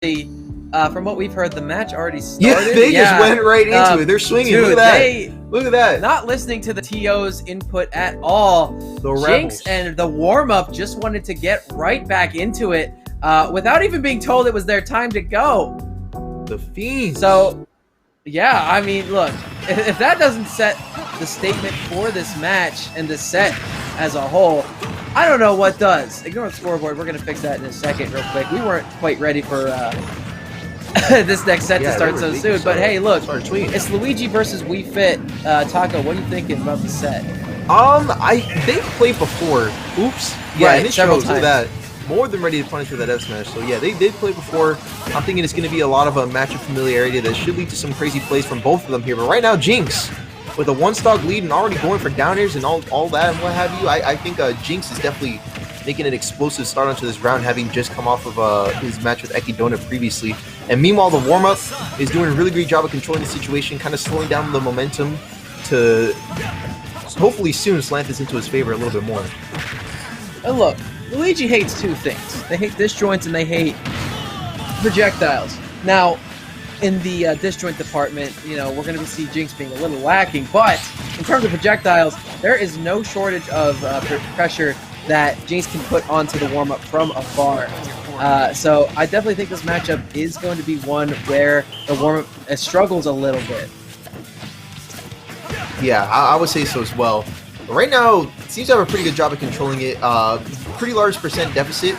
from what we've heard, the match already started. Yeah, they just went right into it. They're swinging. Dude, look at that. Look at that. Not listening to the TO's input at all. The Jinx and the warm-up just wanted to get right back into it without even being told it was their time to go. The Fiends. So, yeah, I mean, look, if that doesn't set the statement for this match and the set as a whole, I don't know what does. Ignore the scoreboard. We're going to fix that in a second real quick. We weren't quite ready for this next set to start so soon. But hey, look, it's Luigi versus Wii Fit. Taco, what are you thinking about the set? They've played before. Oops. Yeah, right, and it shows that. More than ready to punish for that F smash. So yeah, they did play before. I'm thinking it's going to be a lot of a match of familiarity that should lead to some crazy plays from both of them here. But right now, Jinx, with a one-stock lead and already going for down airs and all that and what have you, I think Jinx is definitely making an explosive start onto this round, having just come off of his match with Ekidona previously. And meanwhile, the warm-up is doing a really great job of controlling the situation, kind of slowing down the momentum to hopefully soon slant this into his favor a little bit more. And look, Luigi hates two things. They hate disjoints and they hate projectiles. Now, in the disjoint department, you know, we're going to see Jinx being a little lacking, but in terms of projectiles, there is no shortage of pressure that Jinx can put onto the warm-up from afar. So I definitely think this matchup is going to be one where the warm-up struggles a little bit. Yeah, I would say so as well. But right now, it seems to have a pretty good job of controlling it. Pretty large percent deficit.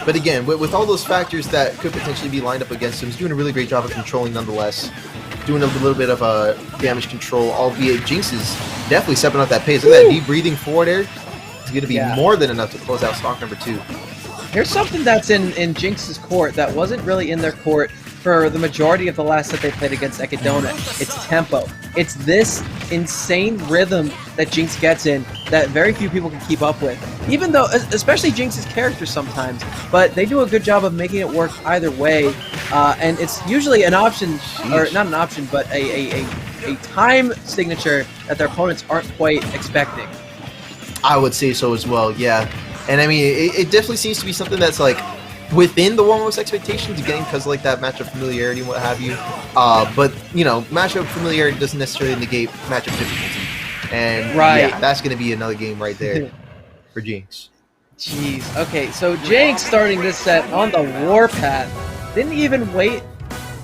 But again, with all those factors that could potentially be lined up against him, he's doing a really great job of controlling nonetheless. Doing a little bit of damage control, albeit Jinx is definitely stepping up that pace. Look at that deep breathing forward air. It's going to be more than enough to close out stock number 2. Here's something that's in Jinx's court that wasn't really in their court for the majority of the last set they played against Ekidona. It's tempo. It's this insane rhythm that Jinx gets in that very few people can keep up with. Even though, especially Jinx's character sometimes, but they do a good job of making it work either way. And it's usually an option, or not an option, but a time signature that their opponents aren't quite expecting. I would say so as well, yeah. And I mean, it definitely seems to be something that's like within the warm-up's expectations, again, because like that matchup familiarity and what have you. But you know, matchup familiarity doesn't necessarily negate matchup difficulty. And yeah, that's going to be another game right there for Jinx. Jeez. Okay, so Jinx starting this set on the warpath. Didn't even wait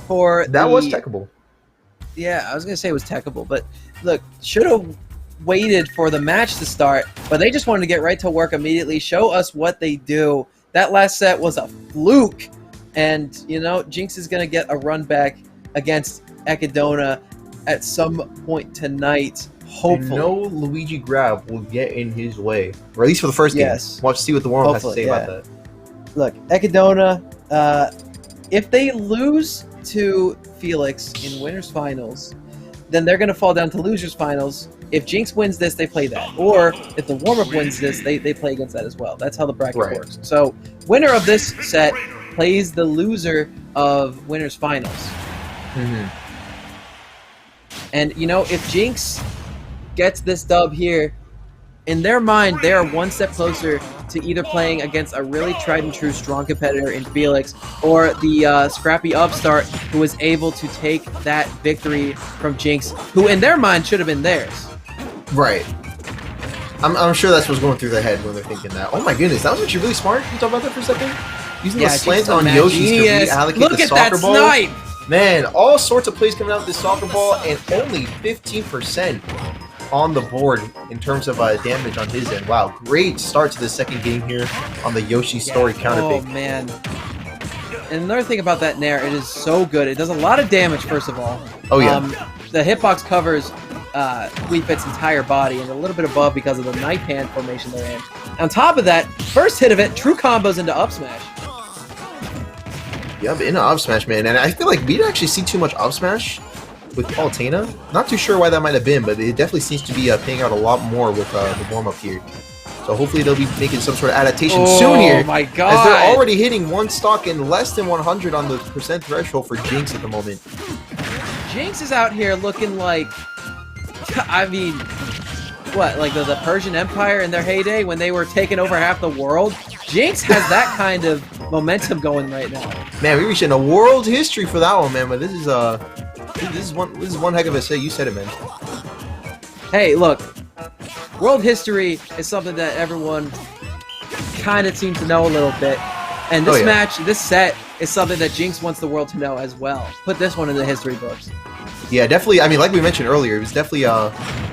for that was techable. Yeah, I was going to say it was techable, but look, should have waited for the match to start, but they just wanted to get right to work immediately, show us what they do. That last set was a fluke, and you know, Jinx is gonna get a run back against Ekidona at some point tonight, hopefully. And no Luigi grab will get in his way, or at least for the first game. Watch, see what the warm-up has to say about that. Look, Ekidona, if they lose to Felix in winners finals, then they're gonna fall down to losers finals. If Jinx wins this, they play that. Or if the warm-up wins this, they play against that as well. That's how the bracket works. So winner of this set plays the loser of winners finals. And, you know, if Jinx gets this dub here, in their mind, they are one step closer to either playing against a really tried-and-true strong competitor in Felix, or the scrappy upstart who was able to take that victory from Jinx, who in their mind should have been theirs. Right. I'm sure that's what's going through their head when they're thinking that. Oh my goodness, that was actually really smart. Can you talk about that for a second? Using the slant on Yoshi's to reallocate the soccer ball. Snipe! Man, all sorts of plays coming out with this soccer ball, and only 15% on the board in terms of damage on his end. Wow, great start to the second game here on the Yoshi story counter pick. Oh man. And another thing about that Nair, it is so good. It does a lot of damage, first of all. Oh yeah. The hitbox covers Wii Fit's entire body and a little bit above because of the knife hand formation they're in. On top of that, first hit of it, true combos into up smash. Yeah, into up smash, man. And I feel like we didn't actually see too much up smash with Palutena. Not too sure why that might have been, but it definitely seems to be paying out a lot more with the warm-up here. So hopefully they'll be making some sort of adaptation soon here. Oh my god! As they're already hitting one stock and less than 100 on the percent threshold for Jinx at the moment. Jinx is out here looking like, I mean, what, like the Persian Empire in their heyday when they were taking over half the world? Jinx has that kind of momentum going right now. Man, we reached in a world history for that one, man. But this is one heck of a say. You said it, man. Hey, look, world history is something that everyone kind of seems to know a little bit, and this match, this set, is something that Jinx wants the world to know as well. Put this one in the history books. Yeah, definitely. I mean, like we mentioned earlier, it was definitely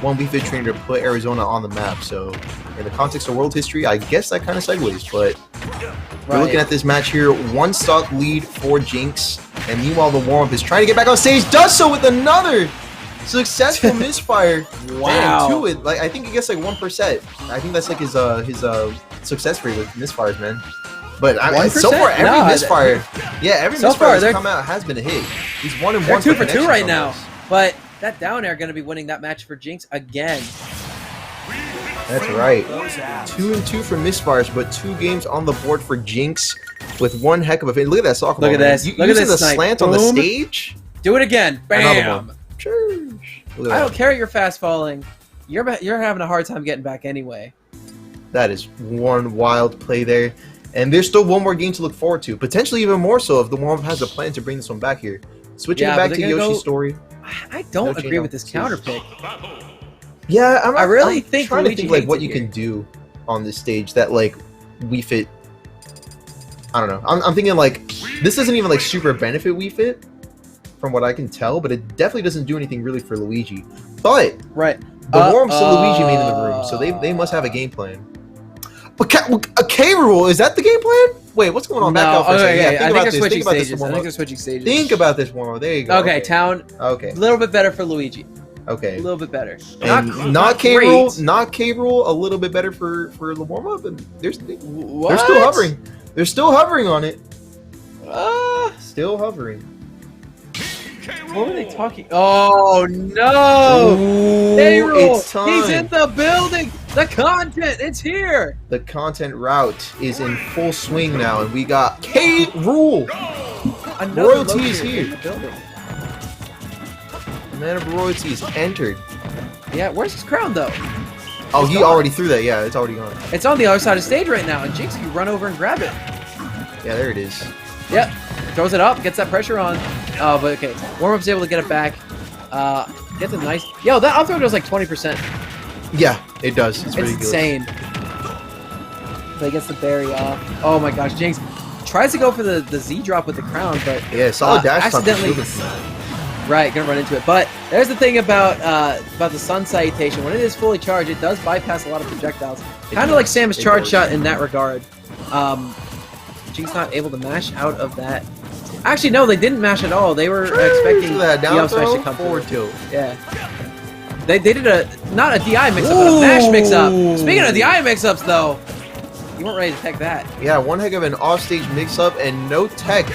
one Wii Fit trainer to put Arizona on the map. So, in the context of world history, I guess that kind of segues. But we're looking at this match here. One stock lead for Jinx, and meanwhile, the warm-up is trying to get back on stage. Does so with another successful misfire. Wow. To it. Like I think he gets like 1%. I think that's like his success rate with misfires, man. But so far, every misfire, every misfire that's come out has been a hit. He's 1 and 1 2 for 2 right now. But that down air going to be winning that match for Jinx again. That's right. 2 and 2 for misfires, but 2 games on the board for Jinx with one heck of a fin. Look at that soccer ball. Look at this. Look at this the slant on the stage. Do it again. Bam. Look I don't care you're fast falling. You're having a hard time getting back anyway. That is one wild play there. And there's still one more game to look forward to. Potentially even more so if the warm has a plan to bring this one back here. Switching it back to Yoshi's story. I don't agree with this counter pick. Yeah, I really think trying Luigi to think like what you can do on this stage that like Wii Fit. I don't know. I'm thinking like this doesn't even like super benefit Wii Fit from what I can tell, but it definitely doesn't do anything really for Luigi. But the warm still Luigi made in the room, so they must have a game plan. A K rule, is that the game plan? Wait, what's going on? No, Back out for a second. I think they're switching stages. I think they're switching stages. Think about this warm. There you go. Okay, Town. Okay. A little bit better for Luigi. Okay. A little bit better. Not K rule. Not K rule. A little bit better for the warm up. And they're still hovering. They're still hovering on it. Still hovering. What were they talking? Oh no! Ooh, it's time. He's in the building. The content, it's here. The content route is in full swing now, and we got K rule. Royalty is here. The man of royalty is entered. Yeah, where's his crown though? Oh, he already threw that. Yeah, it's already gone. It's on the other side of the stage right now, and Jinx can run over and grab it. Yeah, there it is. Yep. Throws it up, gets that pressure on. Oh, but okay. Warm-up's able to get it back. Gets a nice... Yo, that up throw does like 20%. Yeah, it does. It's ridiculous. Insane. So he gets the berry off. Oh my gosh, Jinx tries to go for the Z drop with the crown, but... Yeah, solid dash accidentally... Right, gonna run into it. But there's the thing about the Sun Salutation. When it is fully charged, it does bypass a lot of projectiles. Kind of like Samus Charge Shot in that regard. Jinx not able to mash out of that. Actually, no, they didn't mash at all. They were expecting that down smash to come forward tilt. Yeah. They did not a DI mix-up, but a mash mix-up. Speaking of DI mix-ups, though, you weren't ready to tech that. Yeah, one heck of an off-stage mix-up, and no tech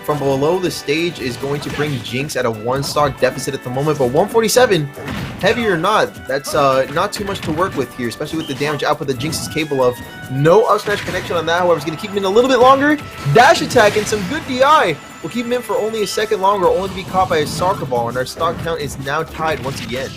from below the stage is going to bring Jinx at a 1-stock deficit at the moment, but 147, heavy or not, that's not too much to work with here, especially with the damage output that Jinx is capable of. No up smash connection on that, however, is going to keep him in a little bit longer. Dash attack and some good DI will keep him in for only a second longer, only to be caught by a soccer ball, and our stock count is now tied once again.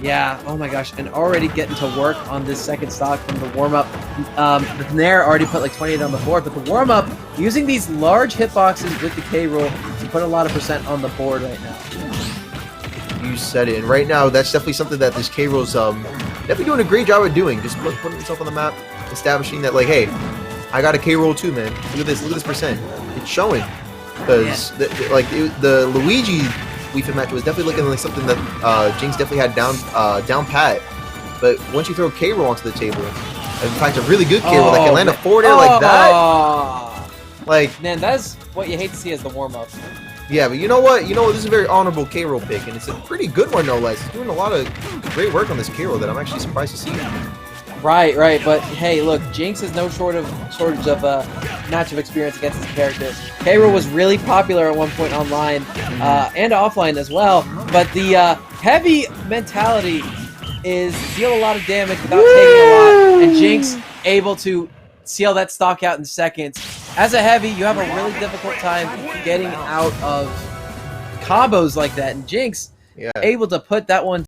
Yeah, oh my gosh, and already getting to work on this second stock from the warm-up. The Nair already put like 28 on the board, but the warm-up, using these large hitboxes with the K roll to put a lot of percent on the board right now. You said it, and right now, that's definitely something that this K roll's definitely doing a great job of doing, just putting himself on the map, establishing that, like, hey, I got a K roll too, man. Look at this percent. It's showing. Because, the Luigi Wii Fit match was definitely looking like something that Jinx definitely had down pat. But once you throw K roll onto the table, in fact, a really good K roll that can land a forward air like that. Like, man, that's what you hate to see as the warm-up. Yeah, but you know what? This is a very honorable K roll pick, and it's a pretty good one, no less. He's doing a lot of great work on this K roll that I'm actually surprised to see. Right, but hey, look, Jinx has no shortage of match of experience against his character. K roll was really popular at one point online and offline as well, but the heavy mentality is deal a lot of damage without taking a lot, and Jinx able to seal that stock out in seconds. As a heavy, you have a really difficult time getting out of combos like that, and Jinx able to put that one